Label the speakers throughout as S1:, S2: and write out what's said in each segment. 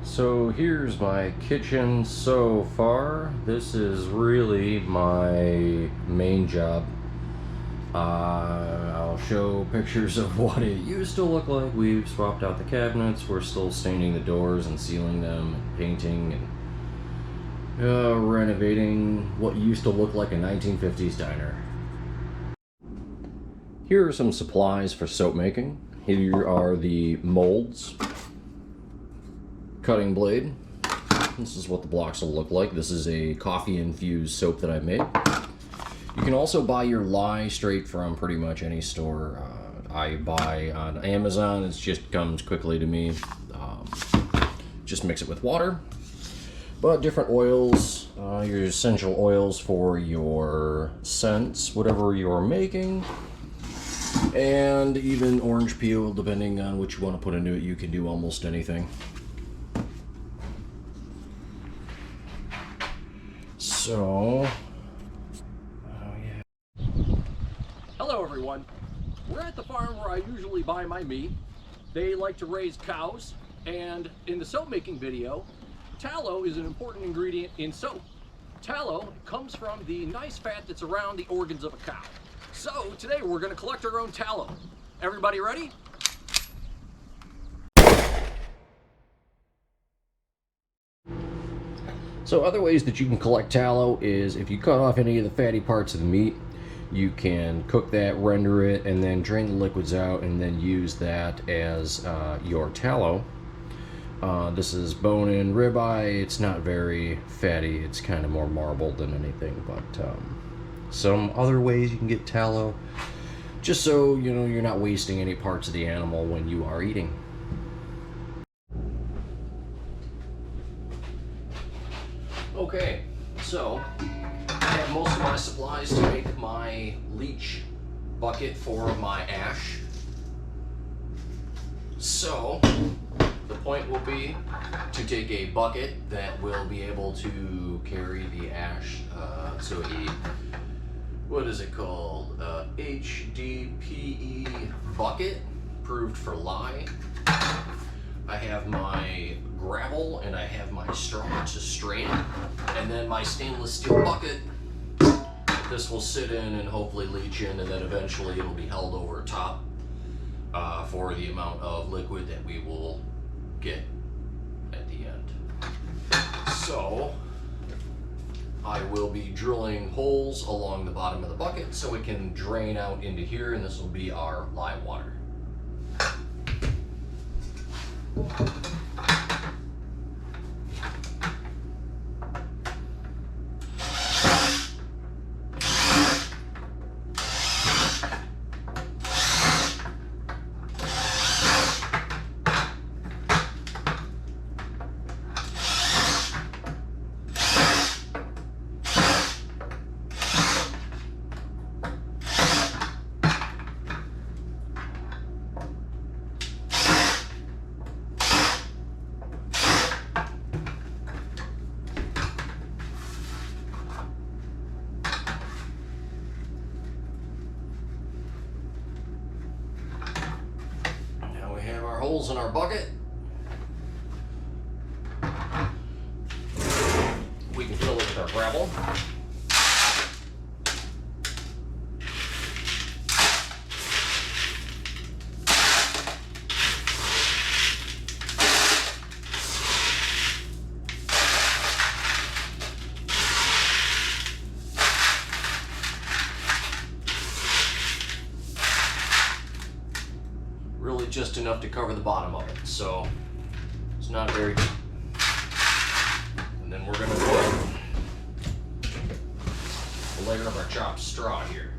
S1: So here's my kitchen so far. This is really my main job. I'll show pictures of what it used to look like. We've swapped out the cabinets. We're still staining the doors and sealing them, and painting, and renovating what used to look like a 1950s diner. Here are some supplies for soap making. Here are the molds, cutting blade. This is what the blocks will look like. This is a coffee infused soap that I made. You can also buy your lye straight from pretty much any store. I buy on Amazon. It just comes quickly to me. Just mix it with water. But different oils, your essential oils for your scents, whatever you're making. And even orange peel, depending on what you want to put into it. You can do almost anything. So,
S2: hello everyone. We're at the farm where I usually buy my meat. They like to raise cows, and in the soap making video, tallow is an important ingredient in soap. Tallow comes from the nice fat that's around the organs of a cow. So today we're going to collect our own tallow. Everybody ready?
S1: So other ways that you can collect tallow is if you cut off any of the fatty parts of the meat, you can cook that, render it, and then drain the liquids out and then use that as your tallow. This is bone-in ribeye. It's not very fatty. It's kind of more marbled than anything, but some other ways you can get tallow, just so you know you're not wasting any parts of the animal when you are eating. Okay, so I have most of my supplies to make my leach bucket for my ash. So the point will be to take a bucket that will be able to carry the ash. What is it called? HDPE bucket, approved for lye. I have my gravel and I have my straw to strain, and then my stainless steel bucket. This will sit in and hopefully leach in, and then eventually it'll be held over top for the amount of liquid that we will get at the end. So I will be drilling holes along the bottom of the bucket so it can drain out into here, and this will be our lye water. Holes in our bucket. We can fill it with our gravel. Really just enough to cover the bottom of it, so it's not very deep. And then we're going to put a layer of our chopped straw here.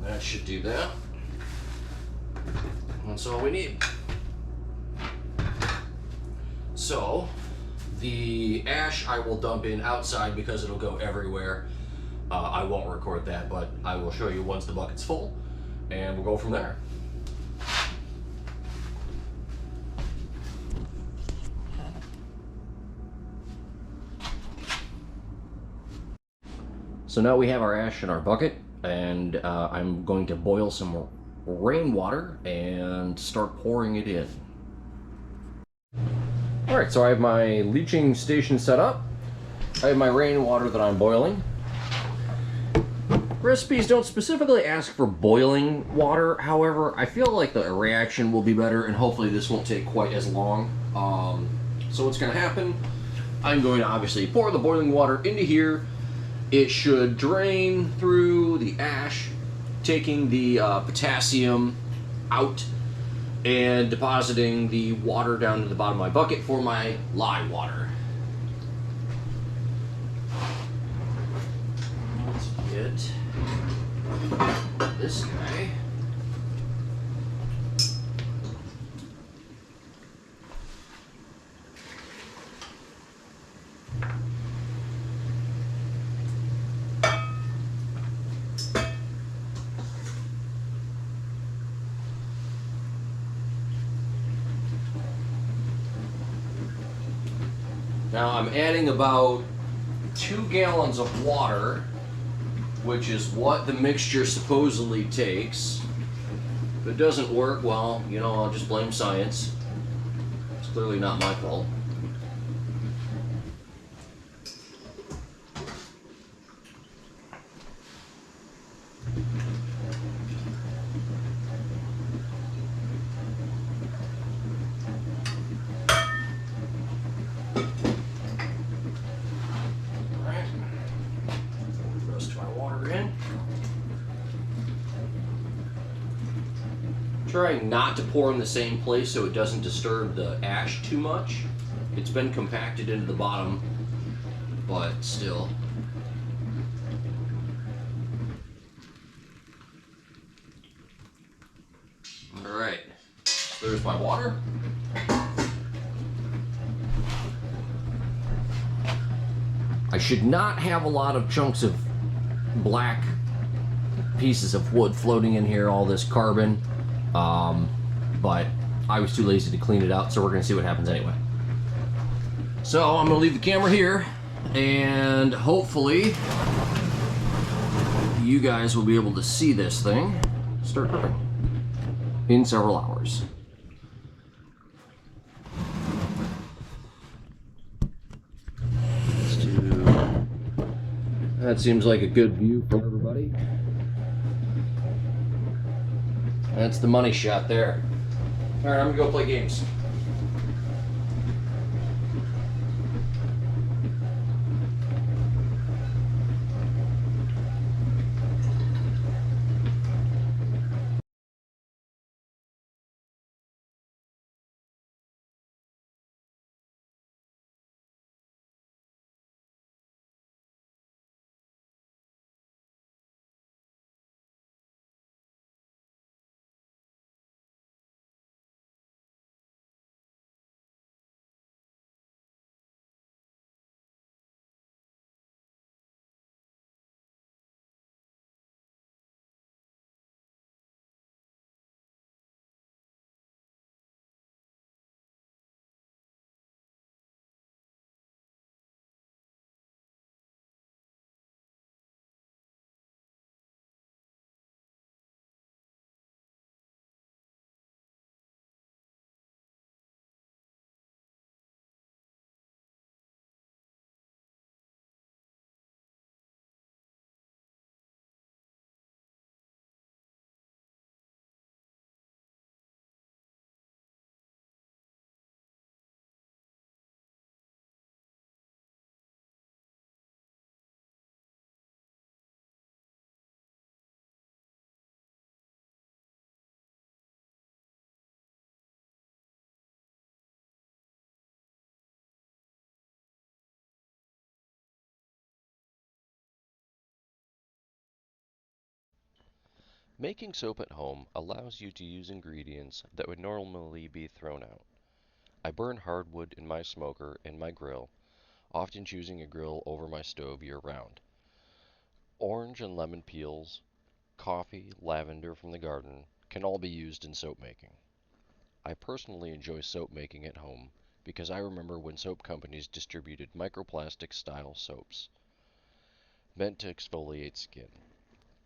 S1: That should do that. That's all we need. So the ash I will dump in outside because it'll go everywhere. I won't record that, but I will show you once the bucket's full, and we'll go from there. So now we have our ash in our bucket, and I'm going to boil some rainwater and start pouring it in. All right, so I have my leaching station set up. I have my rainwater that I'm boiling. Recipes don't specifically ask for boiling water. However, I feel like the reaction will be better and hopefully this won't take quite as long. So what's gonna happen, I'm going to obviously pour the boiling water into here. It should drain through the ash, taking the potassium out and depositing the water down to the bottom of my bucket for my lye water. Let's get this guy. Now I'm adding about 2 gallons of water, which is what the mixture supposedly takes. If it doesn't work, well, you know, I'll just blame science. It's clearly not my fault. Trying not to pour in the same place so it doesn't disturb the ash too much. It's been compacted into the bottom, but still. Alright, so there's my water. I should not have a lot of chunks of black pieces of wood floating in here, all this carbon. But I was too lazy to clean it out, so we're gonna see what happens anyway. So I'm gonna leave the camera here, and hopefully you guys will be able to see this thing start cooking in several hours. That seems like a good view for everybody. That's the money shot there. All right, I'm gonna go play games.
S3: Making soap at home allows you to use ingredients that would normally be thrown out. I burn hardwood in my smoker and my grill, often choosing a grill over my stove year-round. Orange and lemon peels, coffee, lavender from the garden can all be used in soap making. I personally enjoy soap making at home because I remember when soap companies distributed microplastic style soaps meant to exfoliate skin.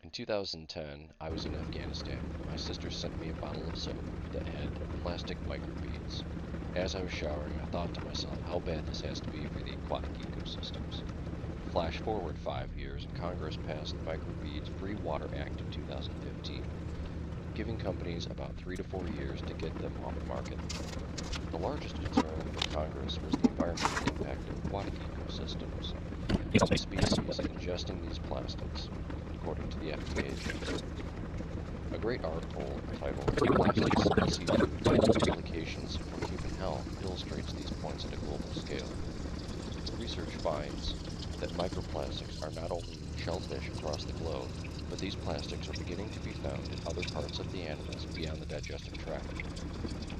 S3: In 2010, I was in Afghanistan. My sister sent me a bottle of soap that had plastic microbeads. As I was showering, I thought to myself how bad this has to be for the aquatic ecosystems. Flash forward 5 years, and Congress passed the Microbeads Free Water Act of 2015, giving companies about 3 to 4 years to get them off the market. The largest concern for Congress was the environmental impact of aquatic ecosystems. Species ingesting these plastics, according to the FDA agenda. A great article entitled "Plastic Species and Implications for Human Health" illustrates these points at a global scale. Research finds that microplastics are not only in shellfish across the globe, but these plastics are beginning to be found in other parts of the animals beyond the digestive tract.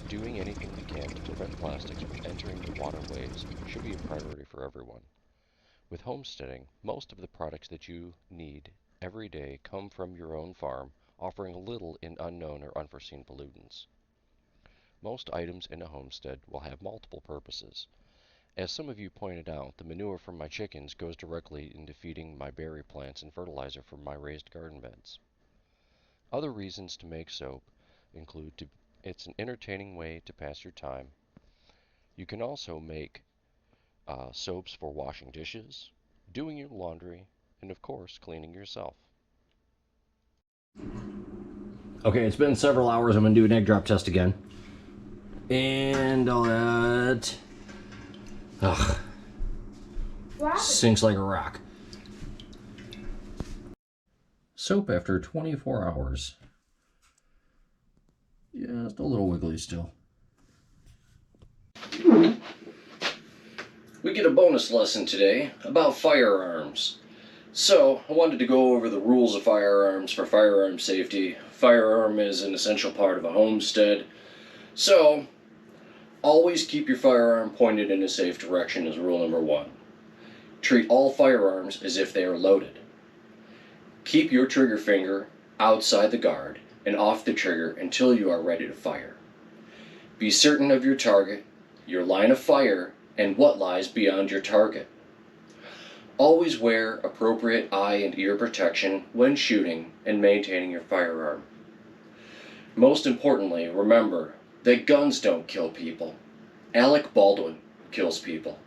S3: Doing anything we can to prevent plastics from entering the waterways should be a priority for everyone. With homesteading, most of the products that you need every day come from your own farm, offering little in unknown or unforeseen pollutants. Most items in a homestead will have multiple purposes. As some of you pointed out, the manure from my chickens goes directly into feeding my berry plants and fertilizer for my raised garden beds. Other reasons to make soap include it's an entertaining way to pass your time. You can also make soaps for washing dishes, doing your laundry, and of course, cleaning yourself.
S1: Okay, it's been several hours. I'm going to do an egg drop test again. And sinks like a rock. Soap after 24 hours. Just a little wiggly still. We get a bonus lesson today about firearms. So, I wanted to go over the rules of firearms for firearm safety. Firearm is an essential part of a homestead. So, always keep your firearm pointed in a safe direction is rule number 1. Treat all firearms as if they are loaded. Keep your trigger finger outside the guard and off the trigger until you are ready to fire. Be certain of your target, your line of fire, and what lies beyond your target. Always wear appropriate eye and ear protection when shooting and maintaining your firearm. Most importantly, remember that guns don't kill people. Alec Baldwin kills people.